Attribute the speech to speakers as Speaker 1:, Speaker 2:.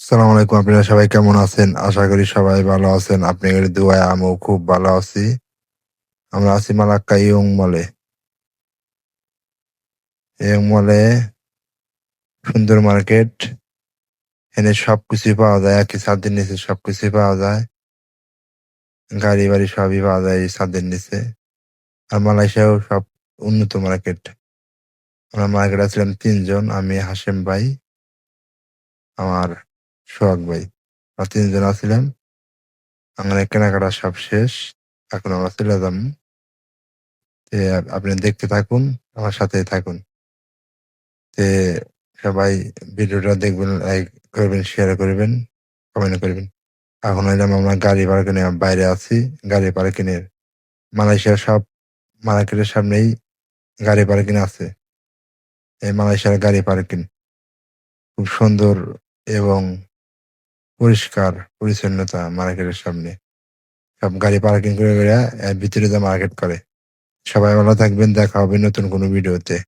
Speaker 1: আসসালামু আলাইকুম। আপনারা সবাই কেমন আছেন? আশা করি সবাই ভালো আছেন। আপনাদের দোয়ায় আমিও খুব ভালো আছি। আমরা আছি মালাক্কা ইয়ং মলে। ইয়ং মলে সুন্দর মার্কেট। এখানে সবকিছুই পাওয়া যায়। একই ছাদের নিচে সবকিছুই পাওয়া যায়। গাড়ি-বাড়ি সবই পাওয়া যায় এই ছাদের নিচে। আর মালয়েশিয়াও সব উন্নত মার্কেট। আমরা মার্কেটে ছিলাম ৩ জন। আমি, হাশেম ভাই, আমার সোহাগ ভাই। আমরা ৩ জন আছিলাম। আমাদের কেনাকাটা সব শেষ। এখন আমরা চলে যাবো। আপনি দেখতে থাকুন, আমার সাথেই থাকুন। তে সবাই ভিডিওটা দেখবেন, লাইক করবেন, শেয়ার করবেন, কমেন্ট করবেন। এখন হইলাম আমরা গাড়ি পার্কিং এর বাইরে আছি। গাড়ি পার্কিং এর মালয়েশিয়ার সব মার্কেটের সামনেই গাড়ি পার্কিং আছে। এই মালয়েশিয়ার গাড়ি পার্কিং খুব সুন্দর এবং পরিষ্কার পরিচ্ছন্নতা মার্কেটের সামনে। সব গাড়ি পার্কিং করে ভিতরে যা মার্কেট করে। সবাই ভালো থাকবেন। দেখা হবে নতুন কোনো ভিডিওতে।